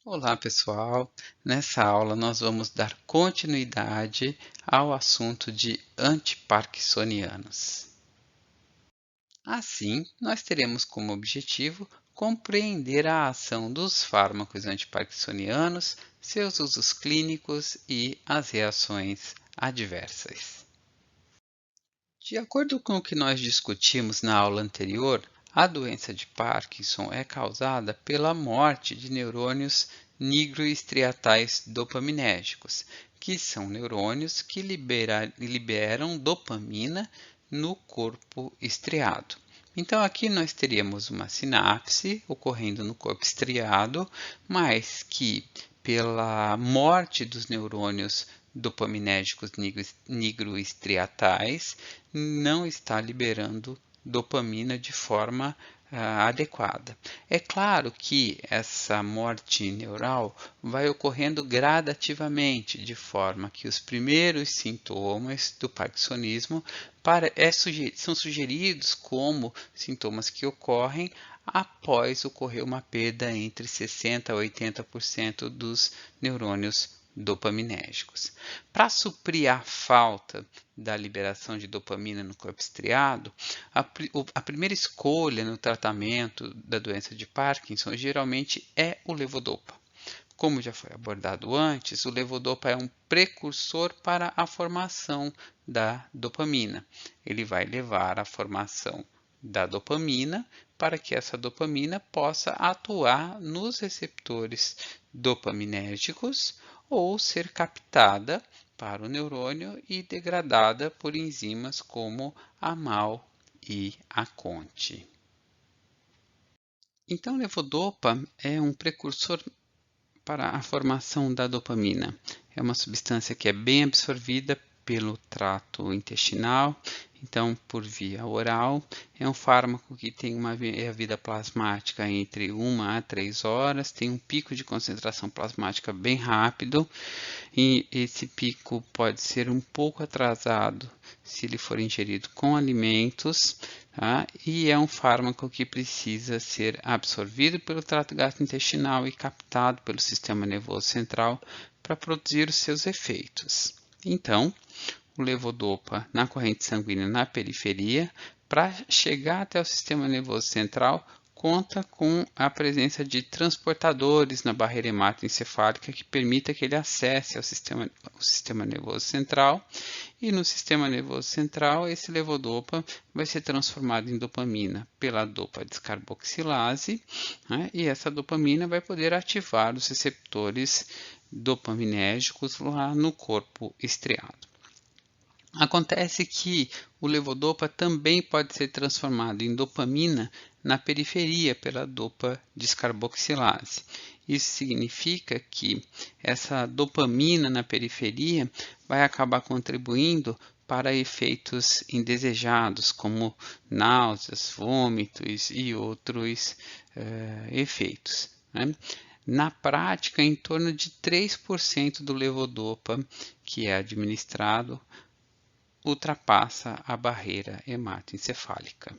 Olá, pessoal! Nessa aula nós vamos dar continuidade ao assunto de antiparkinsonianos. Assim, nós teremos como objetivo compreender a ação dos fármacos antiparkinsonianos, seus usos clínicos e as reações adversas. De acordo com o que nós discutimos na aula anterior, a doença de Parkinson é causada pela morte de neurônios nigroestriatais dopaminérgicos, que são neurônios que liberam dopamina no corpo estriado. Então, aqui nós teríamos uma sinapse ocorrendo no corpo estriado, mas que, pela morte dos neurônios dopaminérgicos nigroestriatais, não está liberando dopamina de forma adequada. É claro que essa morte neural vai ocorrendo gradativamente, de forma que os primeiros sintomas do parkinsonismo são sugeridos como sintomas que ocorrem após ocorrer uma perda entre 60% a 80% dos neurônios dopaminérgicos. Para suprir a falta da liberação de dopamina no corpo estriado, a primeira escolha no tratamento da doença de Parkinson geralmente é o levodopa. Como já foi abordado antes, o levodopa é um precursor para a formação da dopamina. Ele vai levar à formação da dopamina para que essa dopamina possa atuar nos receptores dopaminérgicos ou ser captada para o neurônio e degradada por enzimas como a MAO e a CONT. Então, levodopa é um precursor para a formação da dopamina. É uma substância que é bem absorvida pelo trato intestinal, então por via oral. É um fármaco que tem uma vida plasmática entre 1 a 3 horas, tem um pico de concentração plasmática bem rápido, e esse pico pode ser um pouco atrasado se ele for ingerido com alimentos, tá? E é um fármaco que precisa ser absorvido pelo trato gastrointestinal e captado pelo sistema nervoso central para produzir os seus efeitos. Então, o levodopa na corrente sanguínea na periferia, para chegar até o sistema nervoso central, conta com a presença de transportadores na barreira hematoencefálica que permita que ele acesse o sistema nervoso central, e no sistema nervoso central esse levodopa vai ser transformado em dopamina pela dopa descarboxilase, né? E essa dopamina vai poder ativar os receptores dopaminérgicos lá no corpo estriado. Acontece que o levodopa também pode ser transformado em dopamina na periferia pela dopa descarboxilase. Isso significa que essa dopamina na periferia vai acabar contribuindo para efeitos indesejados, como náuseas, vômitos e outros efeitos, né? Na prática, em torno de 3% do levodopa que é administrado ultrapassa a barreira hematoencefálica.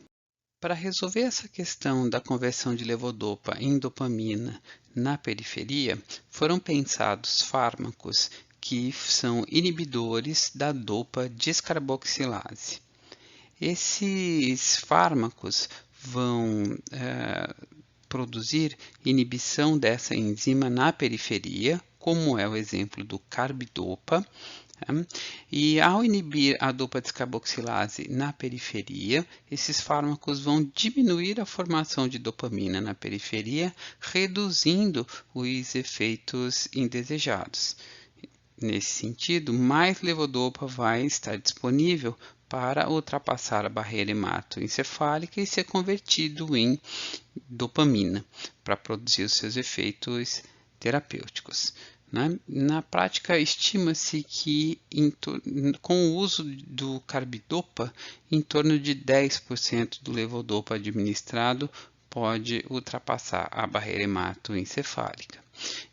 Para resolver essa questão da conversão de levodopa em dopamina na periferia, foram pensados fármacos que são inibidores da dopa descarboxilase. Esses fármacos vão produzir inibição dessa enzima na periferia, como é o exemplo do carbidopa. E ao inibir a dopa descarboxilase na periferia, esses fármacos vão diminuir a formação de dopamina na periferia, reduzindo os efeitos indesejados. Nesse sentido, mais levodopa vai estar disponível para ultrapassar a barreira hematoencefálica e ser convertido em dopamina para produzir os seus efeitos terapêuticos. Na prática, estima-se que com o uso do carbidopa, em torno de 10% do levodopa administrado pode ultrapassar a barreira hematoencefálica.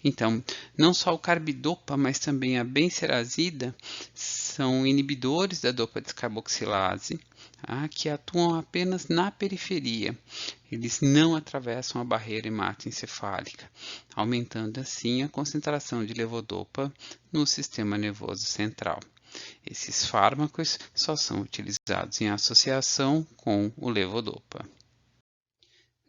Então, não só o carbidopa, mas também a benserazida são inibidores da dopa descarboxilase, que atuam apenas na periferia. Eles não atravessam a barreira hematoencefálica, aumentando assim a concentração de levodopa no sistema nervoso central. Esses fármacos só são utilizados em associação com o levodopa.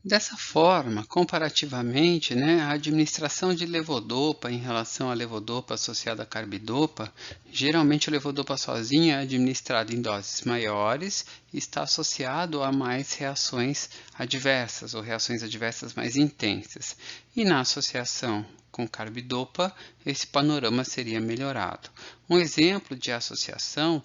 Dessa forma, comparativamente, a administração de levodopa em relação à levodopa associada a carbidopa, geralmente o levodopa sozinho é administrado em doses maiores e está associado a mais reações adversas ou reações adversas mais intensas. E na associação com carbidopa, esse panorama seria melhorado. Um exemplo de associação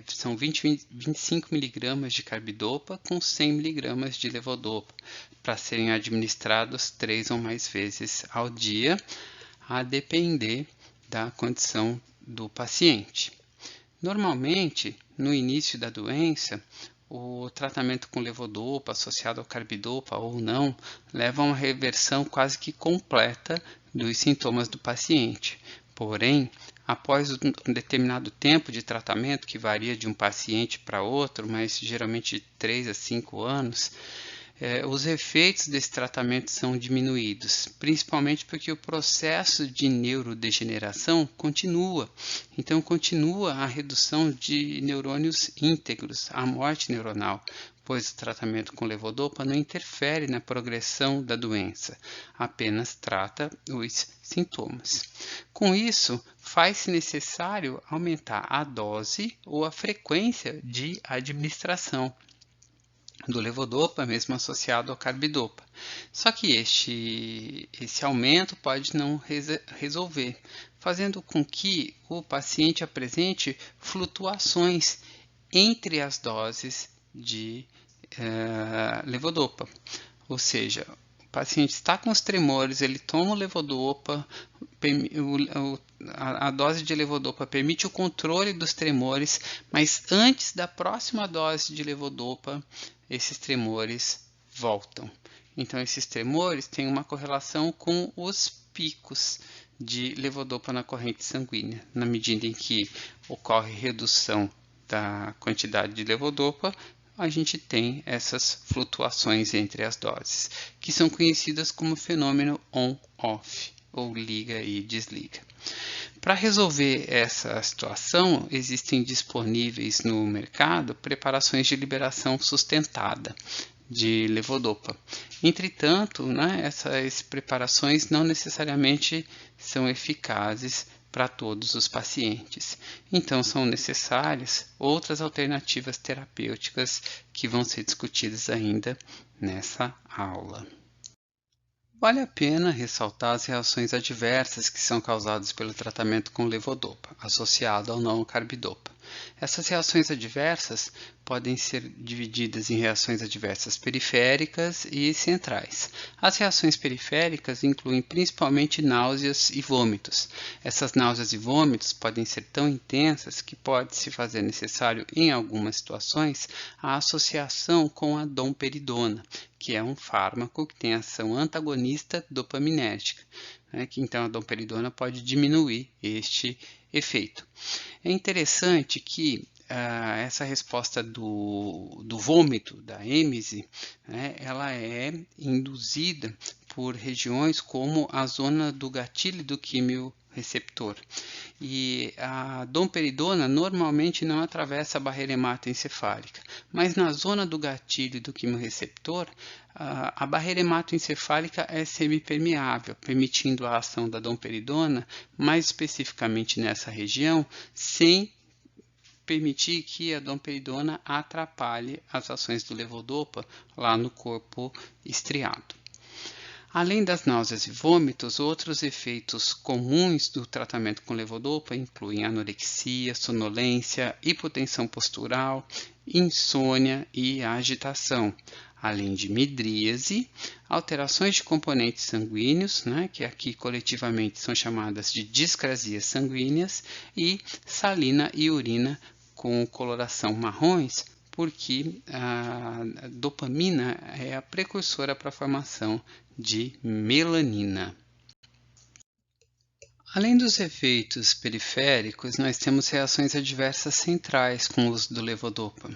são 25 mg de carbidopa com 100 mg de levodopa, para serem administrados 3 ou mais vezes ao dia, a depender da condição do paciente. Normalmente, no início da doença, o tratamento com levodopa associado ao carbidopa ou não leva a uma reversão quase que completa dos sintomas do paciente. Porém, após um determinado tempo de tratamento, que varia de um paciente para outro, mas geralmente de 3 a 5 anos, os efeitos desse tratamento são diminuídos, principalmente porque o processo de neurodegeneração continua. Então, continua a redução de neurônios íntegros, a morte neuronal, pois o tratamento com levodopa não interfere na progressão da doença, apenas trata os sintomas. Com isso, faz-se necessário aumentar a dose ou a frequência de administração do levodopa, mesmo associado ao carbidopa. Só que esse aumento pode não resolver, fazendo com que o paciente apresente flutuações entre as doses de levodopa. Ou seja, o paciente está com os tremores, ele toma o levodopa, a dose de levodopa permite o controle dos tremores, mas antes da próxima dose de levodopa, esses tremores voltam. Então, esses tremores têm uma correlação com os picos de levodopa na corrente sanguínea. Na medida em que ocorre redução da quantidade de levodopa, a gente tem essas flutuações entre as doses, que são conhecidas como fenômeno on-off, ou liga e desliga. Para resolver essa situação, existem disponíveis no mercado preparações de liberação sustentada de levodopa. Entretanto, essas preparações não necessariamente são eficazes para todos os pacientes. Então, são necessárias outras alternativas terapêuticas que vão ser discutidas ainda nessa aula. Vale a pena ressaltar as reações adversas que são causadas pelo tratamento com levodopa, associado ao não carbidopa. Essas reações adversas podem ser divididas em reações adversas periféricas e centrais. As reações periféricas incluem principalmente náuseas e vômitos. Essas náuseas e vômitos podem ser tão intensas que pode se fazer necessário, em algumas situações, a associação com a domperidona, que é um fármaco que tem ação antagonista dopaminérgica. Então, a domperidona pode diminuir este efeito. É interessante que essa resposta do vômito, da êmese, ela é induzida por regiões como a zona do gatilho do quimiorreceptor. E a domperidona normalmente não atravessa a barreira hematoencefálica, mas na zona do gatilho do quimiorreceptor, a barreira hematoencefálica é semipermeável, permitindo a ação da domperidona, mais especificamente nessa região, sem permitir que a domperidona atrapalhe as ações do levodopa lá no corpo estriado. Além das náuseas e vômitos, outros efeitos comuns do tratamento com levodopa incluem anorexia, sonolência, hipotensão postural, insônia e agitação, além de midríase, alterações de componentes sanguíneos, que aqui coletivamente são chamadas de discrasias sanguíneas, e salina e urina com coloração marrons, porque a dopamina é a precursora para a formação de melanina. Além dos efeitos periféricos, nós temos reações adversas centrais com o uso do levodopa.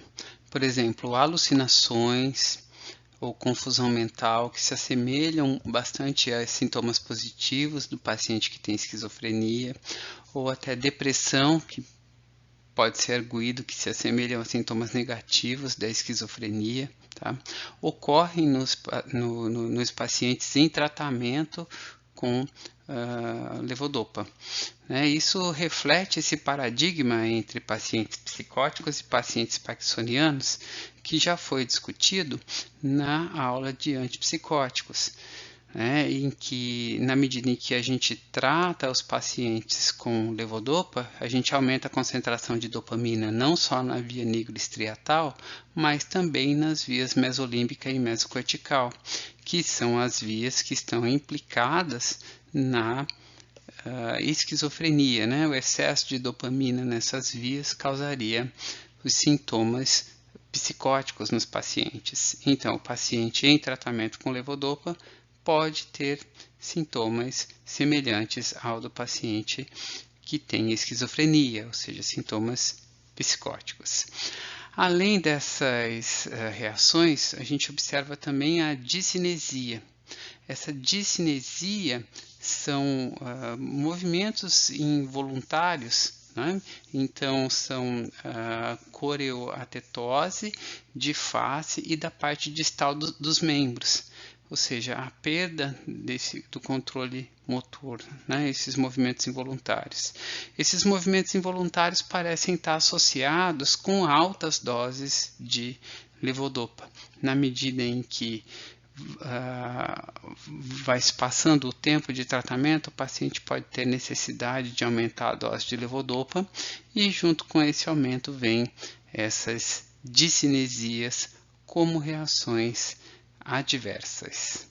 Por exemplo, alucinações ou confusão mental que se assemelham bastante a sintomas positivos do paciente que tem esquizofrenia, ou até depressão, que pode ser arguído que se assemelham a sintomas negativos da esquizofrenia, tá? Ocorrem nos pacientes em tratamento com levodopa. Isso reflete esse paradigma entre pacientes psicóticos e pacientes parkinsonianos que já foi discutido na aula de antipsicóticos. Em que, na medida em que a gente trata os pacientes com levodopa, a gente aumenta a concentração de dopamina não só na via nigrostriatal, mas também nas vias mesolímbica e mesocortical, que são as vias que estão implicadas na esquizofrenia. O excesso de dopamina nessas vias causaria os sintomas psicóticos nos pacientes. Então, o paciente em tratamento com levodopa pode ter sintomas semelhantes ao do paciente que tem esquizofrenia, ou seja, sintomas psicóticos. Além dessas reações, a gente observa também a discinesia. Essa discinesia são movimentos involuntários, então são coreoatetose de face e da parte distal dos membros, ou seja, a perda do controle motor, esses movimentos involuntários. Esses movimentos involuntários parecem estar associados com altas doses de levodopa, na medida em que vai se passando o tempo de tratamento, o paciente pode ter necessidade de aumentar a dose de levodopa e junto com esse aumento vem essas discinesias como reações adversas.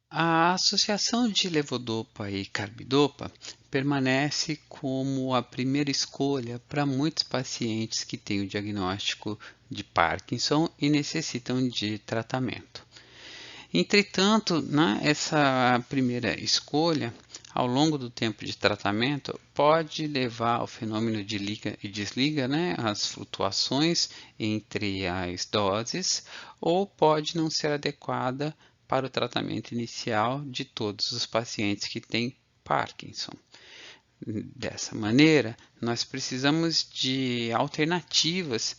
A associação de levodopa e carbidopa permanece como a primeira escolha para muitos pacientes que têm o diagnóstico de Parkinson e necessitam de tratamento. Entretanto, essa primeira escolha, ao longo do tempo de tratamento, pode levar ao fenômeno de liga e desliga, as flutuações entre as doses, ou pode não ser adequada para o tratamento inicial de todos os pacientes que têm Parkinson. Dessa maneira, nós precisamos de alternativas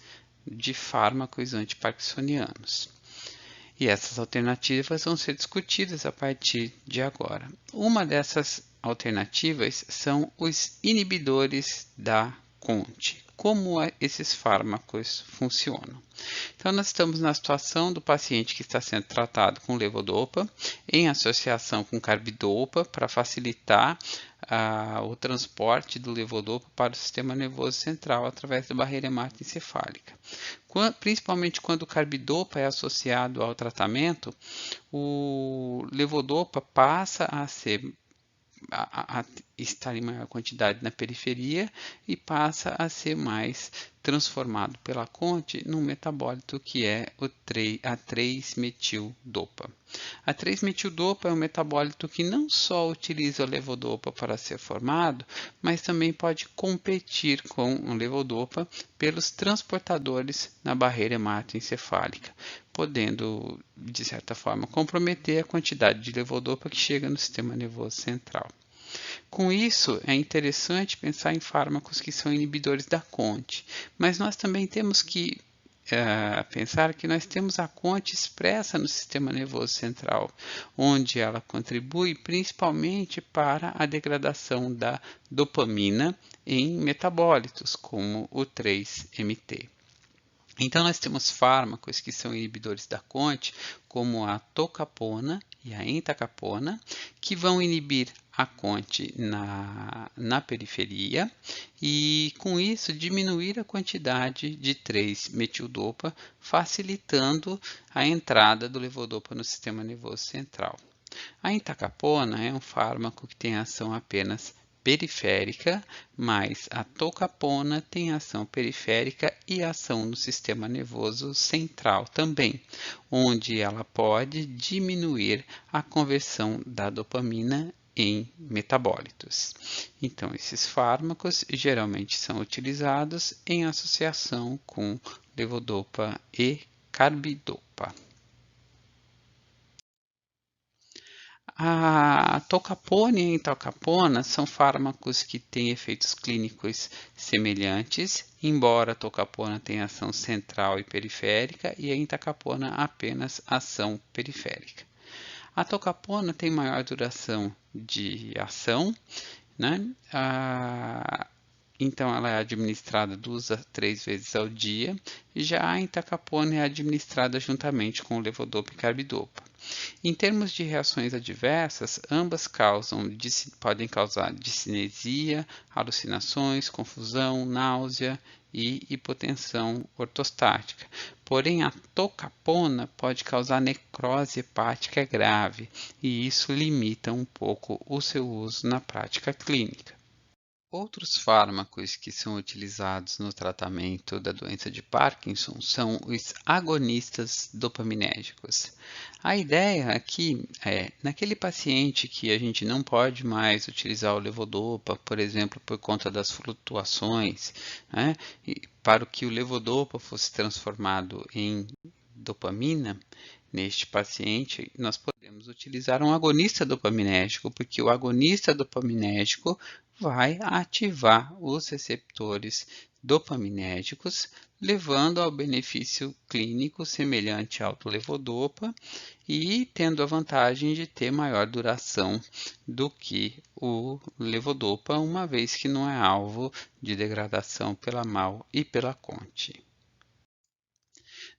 de fármacos antiparkinsonianos. E essas alternativas vão ser discutidas a partir de agora. Uma dessas alternativas são os inibidores da CONT. Como esses fármacos funcionam? Então, nós estamos na situação do paciente que está sendo tratado com levodopa, em associação com carbidopa, para facilitar o transporte do levodopa para o sistema nervoso central através da barreira hematoencefálica. Principalmente quando o carbidopa é associado ao tratamento, o levodopa passa a estar em maior quantidade na periferia e passa a ser mais transformado pela CONT num metabólito que é a 3-metil-dopa. A 3-metil-dopa é um metabólito que não só utiliza o levodopa para ser formado, mas também pode competir com o levodopa pelos transportadores na barreira hematoencefálica, podendo, de certa forma, comprometer a quantidade de levodopa que chega no sistema nervoso central. Com isso, é interessante pensar em fármacos que são inibidores da CONT, mas nós também temos que pensar que nós temos a CONT expressa no sistema nervoso central, onde ela contribui principalmente para a degradação da dopamina em metabólitos, como o 3-MT. Então, nós temos fármacos que são inibidores da CONT, como a tocapona e a entacapona, que vão inibir a CONT na periferia e, com isso, diminuir a quantidade de 3-metil-dopa, facilitando a entrada do levodopa no sistema nervoso central. A entacapona é um fármaco que tem ação apenas periférica, mas a tocapona tem ação periférica e ação no sistema nervoso central também, onde ela pode diminuir a conversão da dopamina em metabólitos. Então, esses fármacos geralmente são utilizados em associação com levodopa e carbidopa. A tolcapona e a entacapona são fármacos que têm efeitos clínicos semelhantes, embora a tolcapona tenha ação central e periférica e a entacapona apenas ação periférica. A tolcapona tem maior duração de ação, né? Então, ela é administrada 2 a 3 vezes ao dia, já a entacapona é administrada juntamente com o levodopa e carbidopa. Em termos de reações adversas, ambas podem causar discinesia, alucinações, confusão, náusea e hipotensão ortostática. Porém, a tolcapona pode causar necrose hepática grave, e isso limita um pouco o seu uso na prática clínica. Outros fármacos que são utilizados no tratamento da doença de Parkinson são os agonistas dopaminérgicos. A ideia aqui é, naquele paciente que a gente não pode mais utilizar o levodopa, por exemplo, por conta das flutuações, né, para que o levodopa fosse transformado em dopamina, neste paciente, nós podemos utilizar um agonista dopaminérgico, porque o agonista dopaminérgico vai ativar os receptores dopaminérgicos, levando ao benefício clínico semelhante ao do levodopa e tendo a vantagem de ter maior duração do que o levodopa, uma vez que não é alvo de degradação pela MAO e pela CONT.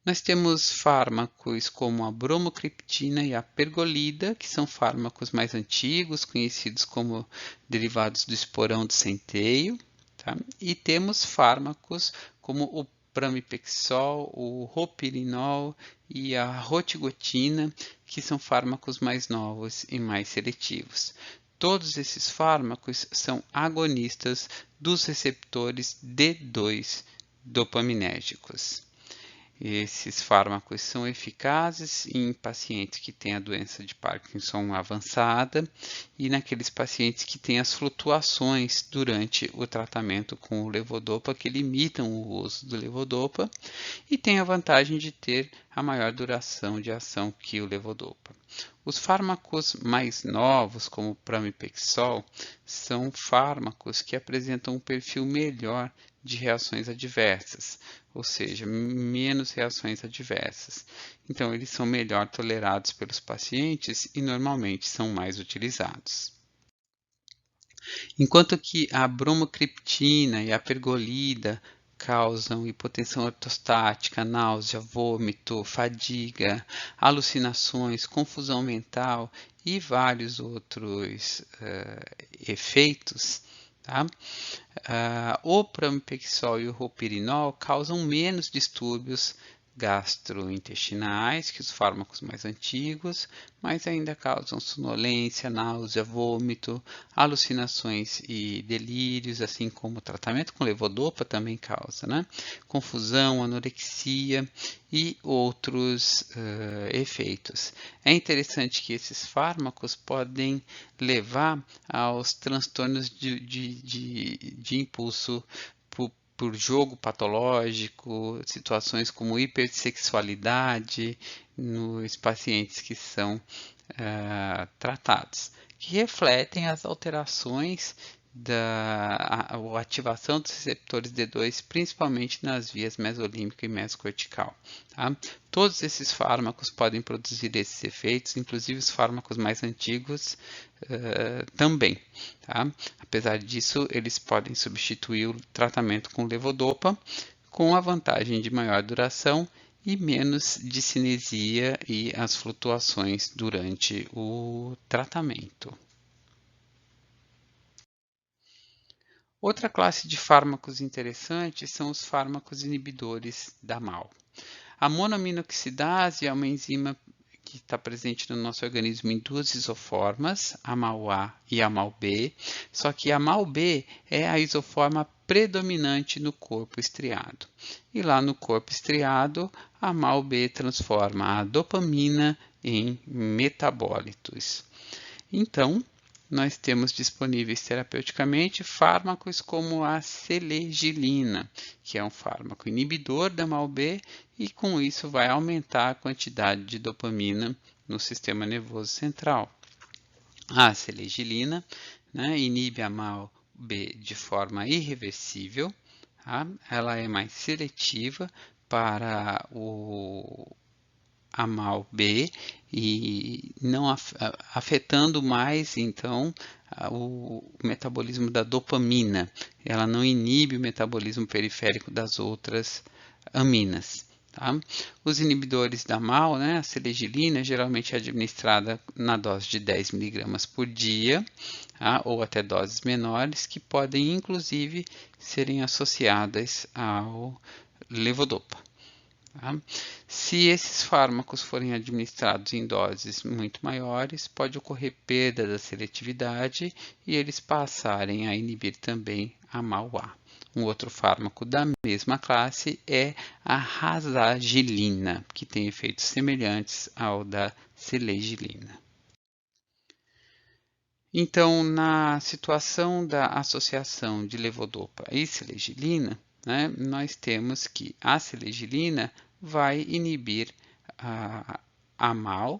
Nós temos fármacos como a bromocriptina e a pergolida, que são fármacos mais antigos, conhecidos como derivados do esporão do centeio. Tá? E temos fármacos como o pramipexol, o ropirinol e a rotigotina, que são fármacos mais novos e mais seletivos. Todos esses fármacos são agonistas dos receptores D2 dopaminérgicos. Esses fármacos são eficazes em pacientes que têm a doença de Parkinson avançada e naqueles pacientes que têm as flutuações durante o tratamento com o levodopa, que limitam o uso do levodopa e têm a vantagem de ter a maior duração de ação que o levodopa. Os fármacos mais novos, como o pramipexol, são fármacos que apresentam um perfil melhor de reações adversas, ou seja, menos reações adversas. Então, eles são melhor tolerados pelos pacientes e normalmente são mais utilizados. Enquanto que a bromocriptina e a pergolida causam hipotensão ortostática, náusea, vômito, fadiga, alucinações, confusão mental e vários outros efeitos, tá? O pramipexol e o ropirinol causam menos distúrbios gastrointestinais que os fármacos mais antigos, mas ainda causam sonolência, náusea, vômito, alucinações e delírios, assim como o tratamento com levodopa também causa, né? Confusão, anorexia e outros efeitos. É interessante que esses fármacos podem levar aos transtornos de impulso por jogo patológico, situações como hipersexualidade nos pacientes que são tratados, que refletem as alterações da ativação dos receptores D2, principalmente nas vias mesolímbica e mesocortical. Tá? Todos esses fármacos podem produzir esses efeitos, inclusive os fármacos mais antigos também. Tá? Apesar disso, eles podem substituir o tratamento com levodopa, com a vantagem de maior duração e menos discinesia e as flutuações durante o tratamento. Outra classe de fármacos interessantes são os fármacos inibidores da MAO. A monoaminoxidase é uma enzima que está presente no nosso organismo em duas isoformas, a MAO-A e a MAO-B, só que a MAO-B é a isoforma predominante no corpo estriado. E lá no corpo estriado, a MAO-B transforma a dopamina em metabólitos. Então, nós temos disponíveis terapeuticamente fármacos como a selegilina, que é um fármaco inibidor da MAO-B e com isso vai aumentar a quantidade de dopamina no sistema nervoso central. A selegilina, né, inibe a MAO-B de forma irreversível, tá? Ela é mais seletiva para a MAO-B e não afetando mais, então, o metabolismo da dopamina. Ela não inibe o metabolismo periférico das outras aminas. Tá? Os inibidores da MAO, né, a selegilina, geralmente é administrada na dose de 10 mg por dia, tá? Ou até doses menores, que podem, inclusive, serem associadas ao levodopa. Tá? Se esses fármacos forem administrados em doses muito maiores, pode ocorrer perda da seletividade e eles passarem a inibir também a MAO-A. Um outro fármaco da mesma classe é a rasagilina, que tem efeitos semelhantes ao da selegilina. Então, na situação da associação de levodopa e selegilina, né, nós temos que a selegilina vai inibir a MAO,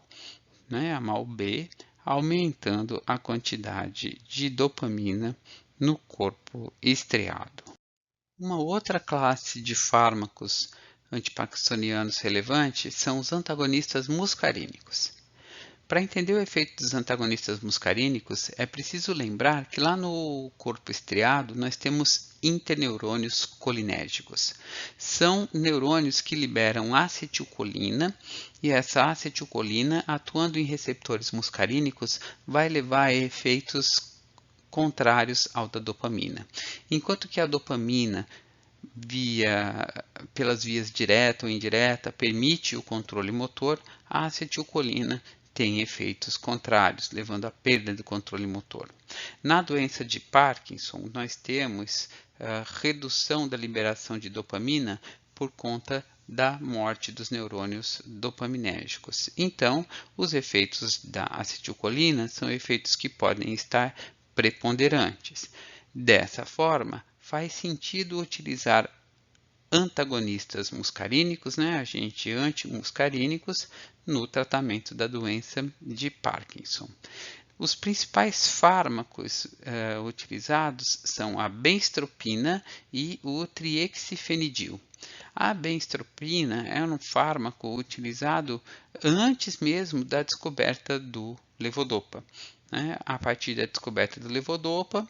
né, a MAO-B, aumentando a quantidade de dopamina no corpo estriado. Uma outra classe de fármacos antiparkinsonianos relevantes são os antagonistas muscarínicos. Para entender o efeito dos antagonistas muscarínicos, é preciso lembrar que lá no corpo estriado nós temos interneurônios colinérgicos. São neurônios que liberam acetilcolina e essa acetilcolina, atuando em receptores muscarínicos, vai levar a efeitos contrários ao da dopamina. Enquanto que a dopamina, pelas vias direta ou indireta, permite o controle motor, a acetilcolina tem efeitos contrários, levando à perda do controle motor. Na doença de Parkinson, nós temos redução da liberação de dopamina por conta da morte dos neurônios dopaminérgicos. Então, os efeitos da acetilcolina são efeitos que podem estar preponderantes. Dessa forma, faz sentido utilizar antagonistas muscarínicos, né, agentes antimuscarínicos, no tratamento da doença de Parkinson. Os principais fármacos utilizados são a benztropina e o triexifenidil. A benztropina é um fármaco utilizado antes mesmo da descoberta do levodopa. Né? A partir da descoberta do levodopa,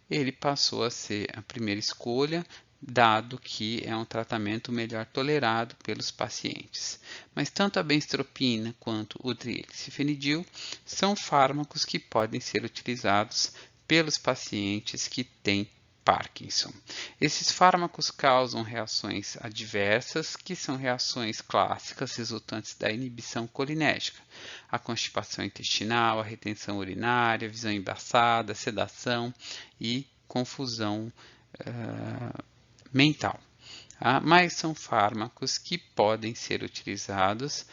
ele passou a ser a primeira escolha, dado que é um tratamento melhor tolerado pelos pacientes. Mas tanto a benztropina quanto o triexifenidil são fármacos que podem ser utilizados pelos pacientes que têm Parkinson. Esses fármacos causam reações adversas, que são reações clássicas resultantes da inibição colinérgica. A constipação intestinal, a retenção urinária, visão embaçada, sedação e confusão mental. Mas são fármacos que podem ser utilizados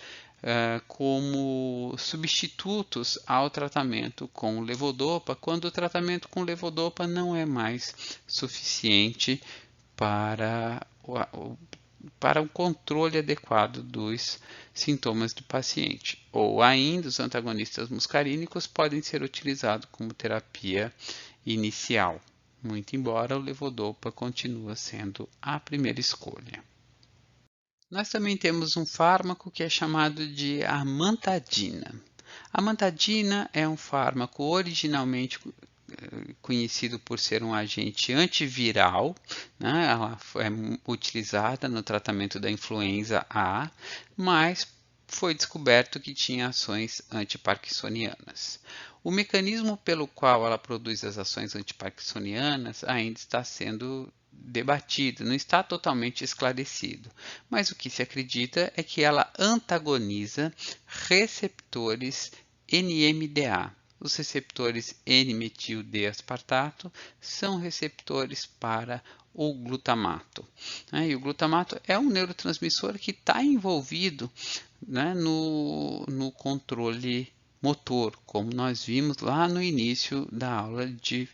como substitutos ao tratamento com levodopa, quando o tratamento com levodopa não é mais suficiente para o controle adequado dos sintomas do paciente. Ou ainda, os antagonistas muscarínicos podem ser utilizados como terapia inicial, muito embora o levodopa continue sendo a primeira escolha. Nós também temos um fármaco que é chamado de amantadina. A amantadina é um fármaco originalmente conhecido por ser um agente antiviral, né? Ela é utilizada no tratamento da influenza A, mas foi descoberto que tinha ações antiparkinsonianas. O mecanismo pelo qual ela produz as ações antiparkinsonianas ainda está sendo debatido, não está totalmente esclarecido, mas o que se acredita é que ela antagoniza receptores NMDA. Os receptores N-metil-D-aspartato são receptores para o glutamato. E o glutamato é um neurotransmissor que está envolvido, né, no controle motor, como nós vimos lá no início da aula de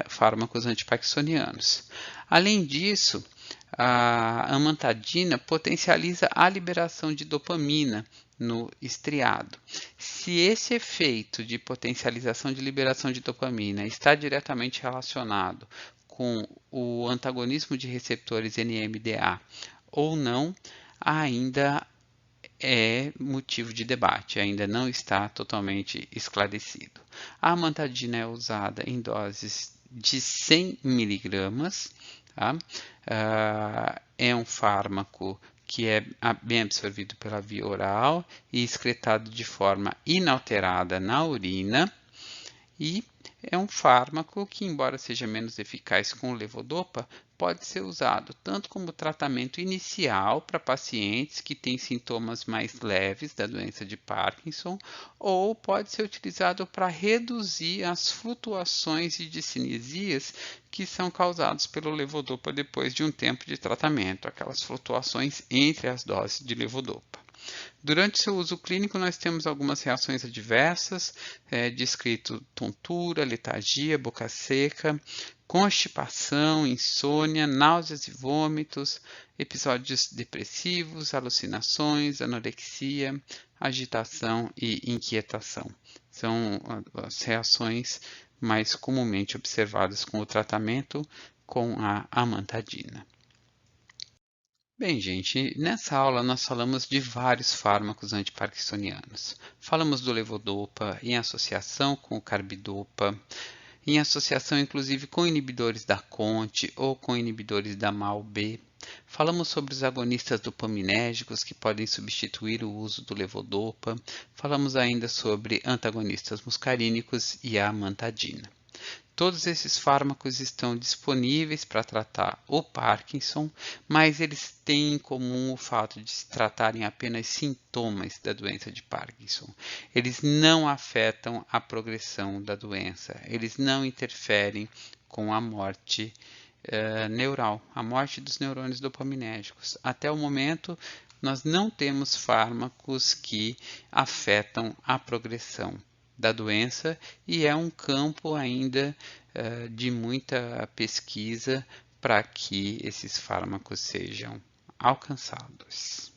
fármacos antiparkinsonianos. Além disso, a amantadina potencializa a liberação de dopamina no estriado. Se esse efeito de potencialização de liberação de dopamina está diretamente relacionado com o antagonismo de receptores NMDA ou não, ainda é motivo de debate, ainda não está totalmente esclarecido. A amantadina é usada em doses de 100 miligramas, tá? É um fármaco que é bem absorvido pela via oral e excretado de forma inalterada na urina, e é um fármaco que, embora seja menos eficaz com o levodopa, pode ser usado tanto como tratamento inicial para pacientes que têm sintomas mais leves da doença de Parkinson, ou pode ser utilizado para reduzir as flutuações e discinesias que são causadas pelo levodopa depois de um tempo de tratamento, aquelas flutuações entre as doses de levodopa. Durante seu uso clínico, nós temos algumas reações adversas, descrito tontura, letargia, boca seca, constipação, insônia, náuseas e vômitos, episódios depressivos, alucinações, anorexia, agitação e inquietação. São as reações mais comumente observadas com o tratamento com a amantadina. Bem, gente, nessa aula nós falamos de vários fármacos antiparkinsonianos. Falamos do levodopa em associação com o carbidopa, em associação inclusive com inibidores da CONT ou com inibidores da MAO-B. Falamos sobre os agonistas dopaminérgicos que podem substituir o uso do levodopa. Falamos ainda sobre antagonistas muscarínicos e a amantadina. Todos esses fármacos estão disponíveis para tratar o Parkinson, mas eles têm em comum o fato de se tratarem apenas sintomas da doença de Parkinson. Eles não afetam a progressão da doença, eles não interferem com a morte neural, a morte dos neurônios dopaminérgicos. Até o momento, nós não temos fármacos que afetam a progressão da doença e é um campo ainda de muita pesquisa para que esses fármacos sejam alcançados.